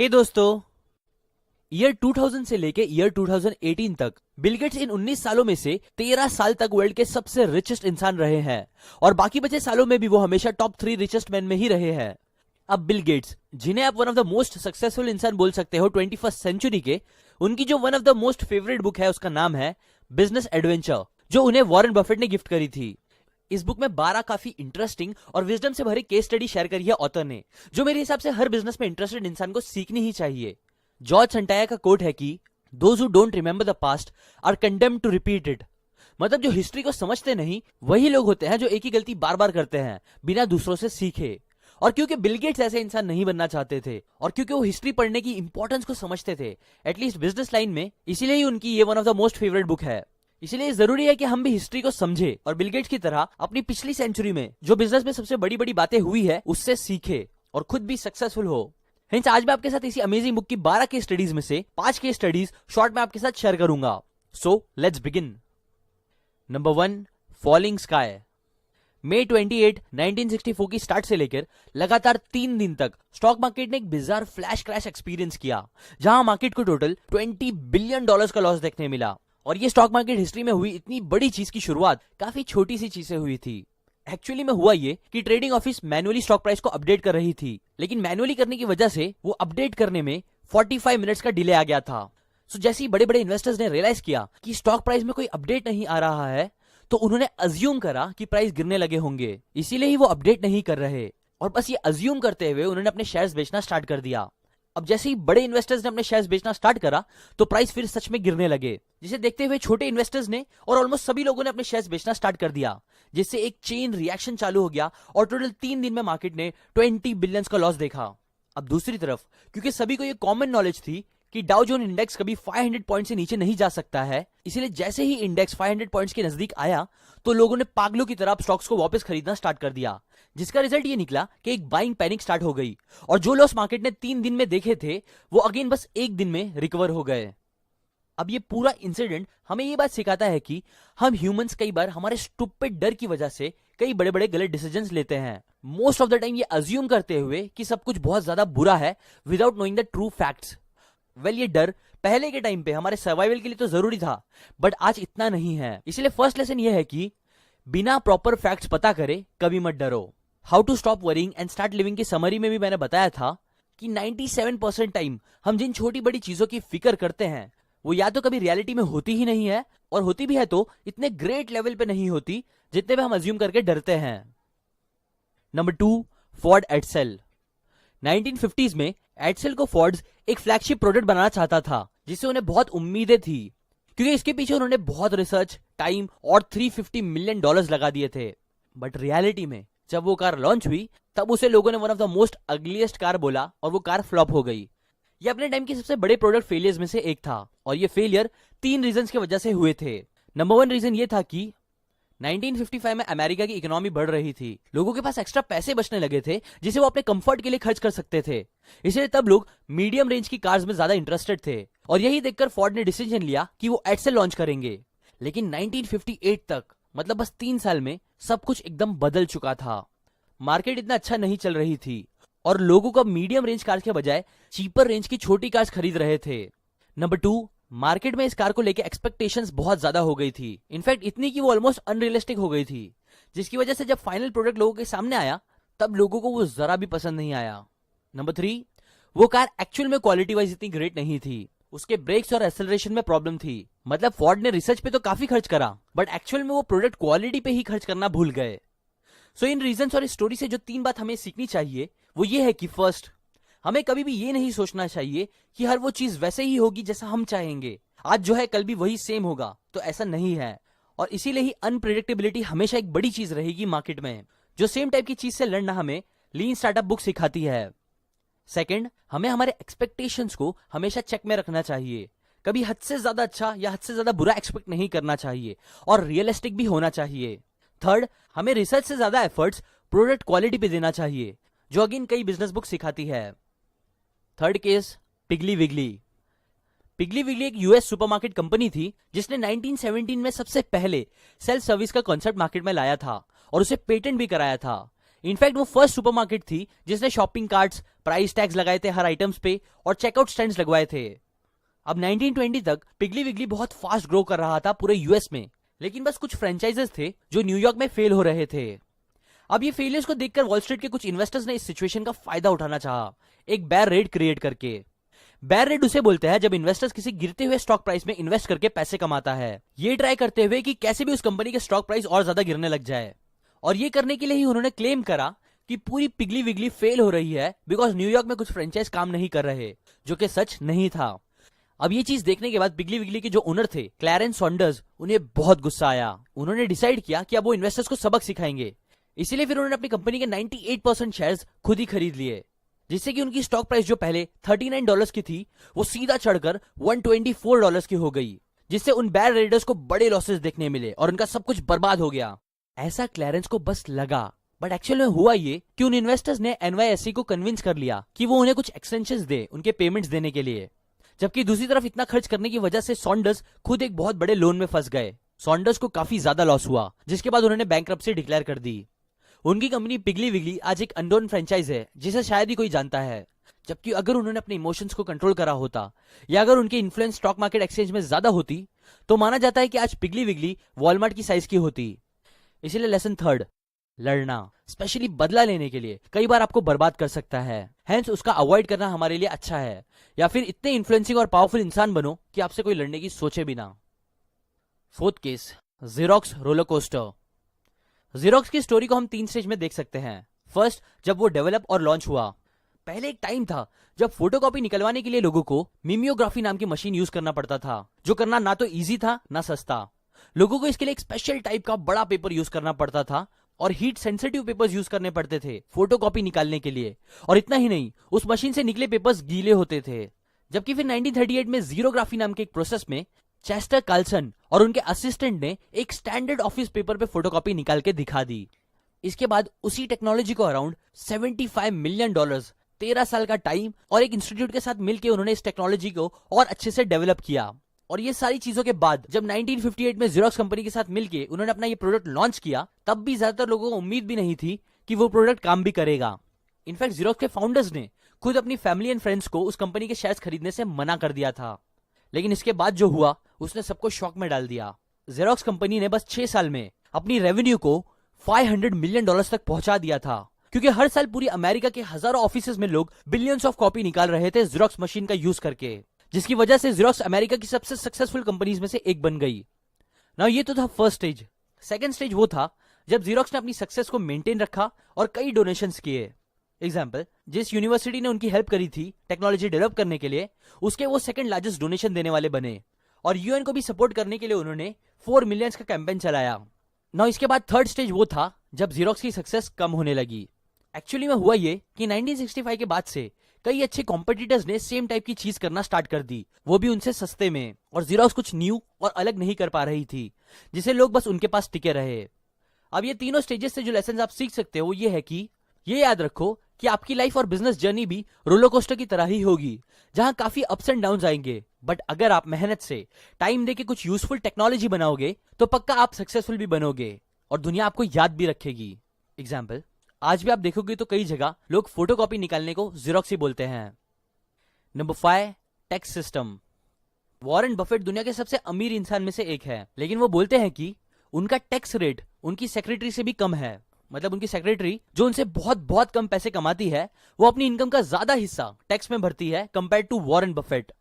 हे दोस्तों, ईयर 2000 से लेके ईयर 2018 तक बिल गेट्स इन 19 सालों में से 13 साल तक वर्ल्ड के सबसे रिचेस्ट इंसान रहे हैं और बाकी बचे सालों में भी वो हमेशा टॉप 3 रिचेस्ट मैन में ही रहे हैं। अब बिल गेट्स, जिन्हें आप one of the most successful इंसान बोल सकते हो 21st सेंचुरी के, उनकी जो one of the most favourite book है उसका नाम है बिजनेस एडवेंचर, जो उन्हें वॉरेन बफेट ने गिफ्ट करी थी। इस बुक में 12 काफी इंटरेस्टिंग और विजडम से भरी केस स्टडी शेयर करी है ऑथर ने, जो मेरे हिसाब से हर बिजनेस में इंटरेस्टेड इंसान को सीखनी ही चाहिए। जॉर्ज संटाया का कोट है कि those who don't remember the past are condemned to repeat it. मतलब जो हिस्ट्री को समझते नहीं वही लोग होते हैं जो एक ही गलती बार बार करते हैं बिना दूसरों से सीखे। और क्योंकि बिल गेट्स ऐसे इंसान नहीं बनना चाहते थे और क्योंकि वो हिस्ट्री पढ़ने की इंपॉर्टेंस को समझते थे, एटलीस्ट बिजनेस लाइन में, इसीलिए ही उनकी ये one of the most favourite book है। इसलिए जरूरी है कि हम भी हिस्ट्री को समझे और बिल गेट्स की तरह अपनी पिछली सेंचुरी में जो बिजनेस में सबसे बड़ी बड़ी बातें हुई है उससे सीखे और खुद भी सक्सेसफुल हो। हिंस आज मैं आपके साथ इसी अमेजिंग बुक की 12 केस स्टडीज में से 5 केस स्टडीज शॉर्ट में आपके साथ शेयर करूंगा। So let's begin. Number 1, falling sky. मई 28, 1964 की स्टार्ट से लेकर लगातार 3 दिन तक स्टॉक मार्केट ने एक बिजार फ्लैश क्रैश एक्सपीरियंस किया, जहां मार्केट को टोटल $20 बिलियन का लॉस देखने मिला। और ये स्टॉक मार्केट हिस्ट्री में हुई इतनी बड़ी चीज की शुरुआत काफी छोटी सी चीज से हुई थी। एक्चुअली में हुआ ये कि trading office manually stock price को अपडेट कर रही थी, लेकिन मैनुअली करने की वजह से वो अपडेट करने में 45 मिनट्स का डिले आ गया था। सो जैसे ही बड़े बड़े इन्वेस्टर्स ने रियलाइज किया कि स्टॉक प्राइस में कोई अपडेट नहीं आ रहा है, तो उन्होंने अज्यूम करा कि प्राइस गिरने लगे होंगे, इसीलिए ही वो अपडेट नहीं कर रहे। और बस ये अज्यूम करते हुए उन्होंने अपने शेयर्स बेचना स्टार्ट कर दिया। अब जैसे ही बड़े इन्वेस्टर्स ने अपने शेयर्स बेचना स्टार्ट करा तो प्राइस फिर सच में गिरने लगे, जिसे देखते हुए छोटे इन्वेस्टर्स ने और ऑलमोस्ट सभी लोगों ने अपने शेयर्स बेचना स्टार्ट कर दिया, जिससे एक चेन रिएक्शन चालू हो गया और टोटल 3 दिन में मार्केट ने $20 बिलियन का लॉस देखा। अब दूसरी तरफ, क्योंकि सभी को ये कॉमन नॉलेज थी कि डाउ जोन इंडेक्स कभी 500 पॉइंट से नीचे नहीं जा सकता है, इसीलिए जैसे ही इंडेक्स 500 पॉइंट्स के नजदीक आया तो लोगों ने पागलों की तरह स्टॉक्स को वापस खरीदना स्टार्ट कर दिया, जिसका रिजल्ट ये निकला कि एक बाइंग पैनिक स्टार्ट हो गई और जो लॉस मार्केट ने 3 दिन में देखे थे वो अगेन बस 1 दिन में रिकवर हो गए। अब ये पूरा इंसिडेंट हमें ये बात सिखाता है कि हम ह्यूमंस कई बार हमारे स्टूपिड डर की वजह से कई बड़े बड़े गलत डिसीजंस लेते हैं, मोस्ट ऑफ द टाइम ये अज्यूम करते हुए कि सब कुछ बहुत ज्यादा बुरा है without knowing the true facts. Well, ये डर पहले के टाइम पे हमारे सर्वाइवल के लिए तो जरूरी था, बट आज इतना नहीं है। इसलिए फर्स्ट लेसन ये है कि बिना प्रॉपर फैक्ट्स पता करे कभी मत डरो। How to stop worrying and start living की समरी में भी मैंने बताया था कि 97% टाइम हम जिन छोटी बड़ी चीजों की फिक्र करते हैं वो या तो कभी रियलिटी में होती ही नहीं है, और होती भी है तो इतने ग्रेट लेवल पे नहीं होती जितने पे हम अज्यूम करके डरते हैं। Number 2, Ford EdCIL. 1950s में एडसेल को फोर्ड्स एक फ्लैगशिप प्रोडक्ट बनाना चाहता था, जिससे उन्हें बहुत उम्मीदें थी, क्योंकि इसके पीछे उन्होंने बहुत रिसर्च, टाइम और $350 मिलियन लगा दिए थे। बट रियलिटी में जब वो कार लॉन्च हुई तब उसे लोगों ने one of the most ugliest car बोला और वो कार फ्लॉप हो गई। ये अपने टाइम के सबसे बड़े प्रोडक्ट फेलियर्स में से एक था, और ये फेलियर 3 रीजंस की वजह से हुए थे। नंबर 1 रीजन ये था कि 1955 में अमेरिका की इकोनॉमी बढ़ रही थी, लोगों के पास एक्स्ट्रा पैसे बचने लगे थे जिसे वो अपने कंफर्ट के लिए खर्च कर सकते थे, इसलिए तब लोग मीडियम रेंज की कार्स में ज्यादा इंटरेस्टेड थे। और यही देखकर फोर्ड ने डिसीजन लिया कि वो एडसेल लॉन्च करेंगे। लेकिन 1958 तक, मतलब बस 3 साल में, सब कुछ एकदम बदल चुका था। मार्केट इतना अच्छा नहीं चल रही थी और लोगों को मीडियम रेंज कार के बजाय चीपर रेंज की छोटी कार्स खरीद रहे थे। नंबर 2, मार्केट में इस कार को लेकर एक्सपेक्टेशंस बहुत ज्यादा हो गई थी, इनफैक्ट इतनी कि वो ऑलमोस्ट अनरियलिस्टिक हो गई थी, जिसकी वजह से जब फाइनल प्रोडक्ट लोगों के सामने आया तब लोगों को वो जरा भी पसंद नहीं आया। नंबर 3, वो कार एक्चुअल में क्वालिटी वाइज इतनी ग्रेट नहीं थी, उसके ब्रेक्स और एक्सेलरेशन में प्रॉब्लम थी। मतलब फोर्ड ने रिसर्च पे तो काफी खर्च करा, बट एक्चुअल में वो प्रोडक्ट क्वालिटी पे ही खर्च करना भूल गए। सो इन रीजंस और इस स्टोरी से जो 3 बात हमें सीखनी चाहिए वो ये है कि फर्स्ट, हमें कभी भी ये नहीं सोचना चाहिए कि हर वो चीज वैसे ही होगी जैसा हम चाहेंगे, आज जो है कल भी वही सेम होगा, तो ऐसा नहीं है। और इसीलिए ही अनप्रेडिक्टेबिलिटी हमेशा एक बड़ी चीज रहेगी मार्केट में, जो सेम टाइप की चीज से लड़ना हमें लीन स्टार्टअप बुक सिखाती है। सेकंड, हमें हमारे एक्सपेक्टेशंस को हमेशा चेक में रखना चाहिए, कभी हद से ज्यादा अच्छा या हद से ज्यादा बुरा एक्सपेक्ट नहीं करना चाहिए और रियलिस्टिक भी होना चाहिए। थर्ड, हमें रिसर्च से ज्यादा एफर्ट्स प्रोडक्ट क्वालिटी पे देना चाहिए, जो अगेन कई बिजनेस बुक सिखाती है। Third case, पिगली विगली। पिगली विगली एक यूएस सुपरमार्केट कंपनी थी जिसने 1917 में सबसे पहले सेल्फ सर्विस का कॉन्सेप्ट मार्केट में लाया था और उसे पेटेंट भी कराया था। इनफैक्ट वो फर्स्ट सुपरमार्केट थी जिसने शॉपिंग कार्ट्स, प्राइस टैग्स लगाए थे हर आइटम्स पे और चेकआउट स्टैंड्स लगवाए थे। अब 1920 तक पिगली विगली बहुत फास्ट ग्रो कर रहा था पूरे यूएस में, लेकिन बस कुछ फ्रेंचाइजेस थे जो न्यूयॉर्क में फेल हो रहे थे। अब ये फेलियर्स को देखकर वॉल स्ट्रीट के कुछ इन्वेस्टर्स ने इस सिचुएशन का फायदा उठाना चाहा, एक बेयर रेड क्रिएट करके। बेयर रेड उसे बोलते हैं जब इन्वेस्टर्स किसी गिरते हुए स्टॉक प्राइस में इन्वेस्ट करके पैसे कमाता है, ये ट्राई करते हुए कि कैसे भी उस कंपनी के स्टॉक प्राइस और ज्यादा गिरने लग जाए। और ये करने के लिए ही उन्होंने क्लेम करा कि पूरी पिगली विगली फेल हो रही है बिकॉज न्यूयॉर्क में कुछ फ्रेंचाइज काम नहीं कर रहे, जो कि सच नहीं था। अब ये चीज देखने के बाद पिगली विगली के जो ओनर थे क्लैरेंस सॉन्डर्स, उन्हें बहुत गुस्सा आया। उन्होंने डिसाइड किया कि अब वो इन्वेस्टर्स को सबक सिखाएंगे, इसीलिए फिर उन्होंने अपनी कंपनी के 98% शेयर्स खुद ही खरीद लिए, जिससे कि उनकी स्टॉक प्राइस जो पहले $39 की थी वो सीधा चढ़कर $124 की हो गई, जिससे उन बेयर रेडर्स को बड़े लॉसेस देखने मिले और उनका सब कुछ बर्बाद हो गया। ऐसा क्लैरेंस को बस लगा, बट एक्चुअल में हुआ ये कि उन इन्वेस्टर्स ने NYSE को कन्विंस कर लिया कि वो उन्हें कुछ एक्सटेंशंस दे उनके पेमेंट्स देने के लिए। जबकि दूसरी तरफ इतना खर्च करने की वजह से सॉन्डर्स खुद एक बहुत बड़े लोन में फंस गए। सॉन्डर्स को काफी ज्यादा लॉस हुआ, जिसके बाद उन्होंने बैंकरप्सी डिक्लेयर कर दी। उनकी कंपनी पिगली विगली आज एक अननोन फ्रेंचाइज है जिसे शायद ही कोई जानता है। जबकि अगर उन्होंने अपने इमोशंस को कंट्रोल करा होता या अगर उनकी इन्फ्लुएंस स्टॉक मार्केट एक्सचेंज में ज्यादा होती तो माना जाता है कि आज पिगली विगली वॉलमार्ट की साइज की होती। इसीलिए लेसन थर्ड, लड़ना, स्पेशली बदला लेने के लिए कई बार आपको बर्बाद कर सकता है, हेंस उसका अवॉइड करना हमारे लिए अच्छा है। या फिर इतने इन्फ्लुएंसिंग और पावरफुल इंसान बनो कि आपसे कोई लड़ने की सोचे भी ना। Fourth case, xerox roller coaster. Xerox की स्टोरी को हम 3 स्टेज में देख सकते हैं। फर्स्ट, जब वो डेवलप और लॉन्च हुआ। पहले एक टाइम था जब फोटोकॉपी निकलवाने के लिए लोगों को मिमियोग्राफी नाम की मशीन यूज करना पड़ता था, जो करना ना तो इजी था ना सस्ता। लोगों को इसके लिए एक स्पेशल टाइप का बड़ा पेपर यूज करना पड़ता था और हीट सेंसिटिव पेपर्स यूज करने पड़ते थे फोटोकॉपी निकालने के लिए। और इतना ही नहीं, उस मशीन से निकले पेपर्स गीले होते थे। जबकि फिर 1938 में ज़ीरोग्राफी नाम के एक प्रोसेस में चेस्टर कार्लसन और उनके असिस्टेंट ने एक स्टैंडर्ड ऑफिस पेपर पे फोटोकॉपी निकाल के दिखा दी। इसके बाद उसी टेक्नोलॉजी को अराउंड $75 मिलियन, 13 साल का टाइम और एक इंस्टीट्यूट के साथ मिलकर उन्होंने इस टेक्नोलॉजी को और अच्छे से डेवलप किया। और ये सारी चीजों के बाद जब 1958 में ज़ेरॉक्स कंपनी के साथ मिलके उन्होंने अपना ये प्रोडक्ट लॉन्च किया, तब भी ज्यादातर लोगों को उम्मीद भी नहीं थी कि वो प्रोडक्ट काम भी करेगा। इनफैक्ट ज़ेरॉक्स के फाउंडर्स ने खुद अपनी फैमिली एंड फ्रेंड्स को उस कंपनी के शेयर्स खरीदने से मना कर दिया था। लेकिन इसके बाद जो हुआ उसने सबको शॉक में डाल दिया। ज़ेरॉक्स कंपनी ने बस 6 साल में अपनी रेवेन्यू को $500 मिलियन तक पहुंचा दिया था, क्योंकि हर साल पूरी अमेरिका के हजारों ऑफिसेज में लोग बिलियंस ऑफ कॉपी निकाल रहे थे ज़ेरॉक्स मशीन का यूज करके, जिसकी वजह से ज़ेरॉक्स अमेरिका की सबसे सक्सेसफुल कंपनीज में से एक बन गई। नाउ ये तो था फर्स्ट स्टेज। सेकंड स्टेज वो था जब ज़ेरॉक्स ने अपनी सक्सेस को मेंटेन रखा और कई डोनेशंस किए। एग्जाम्पल, जिस यूनिवर्सिटी ने उनकी हेल्प करी थी टेक्नोलॉजी डेवलप करने के लिए, उसके वो सेकंड लार्जेस्ट डोनेशन देने वाले बने। और यूएन को भी सपोर्ट करने के लिए उन्होंने 4 मिलियंस का कैंपेन चलाया। नाउ इसके बाद थर्ड स्टेज वो था जब ज़ेरॉक्स की सक्सेस कम होने लगी। एक्चुअली में हुआ ये कि 1965 के बाद से कई अच्छे कॉम्पिटिटर्स ने सेम टाइप की चीज करना स्टार्ट कर दी, वो भी उनसे सस्ते में। और ज़ेरॉक्स कुछ न्यू और अलग नहीं कर पा रही थी, जिसे लोग बस उनके पास टिके रहे। अब ये तीनों स्टेजेस से जो लेसन आप सीख सकते हो ये है कि ये याद रखो कि आपकी लाइफ और बिजनेस जर्नी भी रोलर कोस्टर की तरह ही होगी, जहां काफी अप्स एंड डाउन्स आएंगे। बट अगर आप मेहनत से टाइम देके कुछ यूजफुल टेक्नोलॉजी बनाओगे तो पक्का आप सक्सेसफुल भी बनोगे और दुनिया आपको याद भी रखेगी। एग्जाम्पल, आज भी आप देखोगे तो कई जगह लोग फोटोकॉपी निकालने को ज़ेरॉक्स ही बोलते हैं। Number 5, tax system. Warren Buffett दुनिया के सबसे अमीर इंसान में से एक है, लेकिन वो बोलते हैं कि उनका टैक्स रेट उनकी सेक्रेटरी से भी कम है। मतलब उनकी सेक्रेटरी जो उनसे बहुत बहुत कम पैसे कमाती है, वो अपनी इनकम का ज्यादा हिस्सा टैक्स में भरती है compare to Warren Buffett.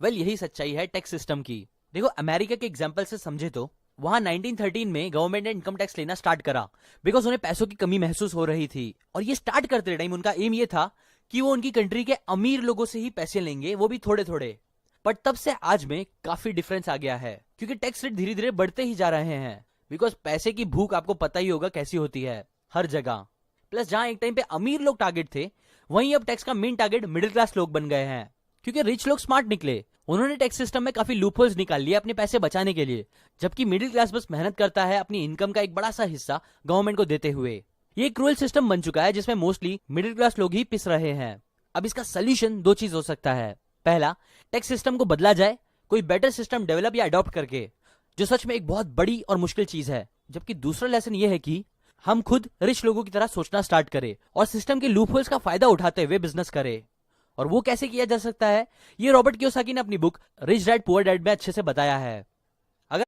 Well, यही सच्चाई है टैक्स सिस्टम की। देखो, अमेरिका के एग्जाम्पल से समझे तो वहां 1913 में गवर्नमेंट ने इनकम टैक्स लेना स्टार्ट करा बिकॉज उन्हें पैसों की कमी महसूस हो रही थी। और ये स्टार्ट करते टाइम उनका एम ये था कि वो उनकी कंट्री के अमीर लोगों से ही पैसे लेंगे, वो भी थोड़े थोड़े। बट तब से आज में काफी डिफरेंस आ गया है, क्योंकि टैक्स रेट धीरे धीरे बढ़ते ही जा रहे हैं। बिकॉज पैसे की भूख आपको पता ही होगा कैसी होती है हर जगह। प्लस जहां एक टाइम पे अमीर लोग टारगेट थे, वहीं अब टैक्स का मेन टारगेट मिडिल क्लास लोग बन गए हैं। क्योंकि रिच लोग स्मार्ट निकले, उन्होंने टैक्स सिस्टम में काफी लूपहोल्स निकाल लिए अपने पैसे बचाने के लिए, जबकि मिडिल क्लास बस मेहनत करता है अपनी इनकम का एक बड़ा सा हिस्सा गवर्नमेंट को देते हुए। ये क्रूअल सिस्टम बन चुका है जिसमें मोस्टली मिडिल क्लास लोग ही पिस रहे हैं। अब इसका सोल्यूशन 2 चीज हो सकता है। पहला, टैक्स सिस्टम को बदला जाए कोई बेटर सिस्टम डेवलप या अडॉप्ट करके, जो सच में एक बहुत बड़ी और मुश्किल चीज है। जबकि दूसरा लेसन ये है कि हम खुद रिच लोगों की तरह सोचना स्टार्ट करें और सिस्टम के लूपहोल्स का फायदा उठाते हुए बिजनेस करें। और वो कैसे किया जा सकता है, ये रॉबर्ट कियोसाकी ने अपनी book rich dad poor dad में अच्छे से बताया है।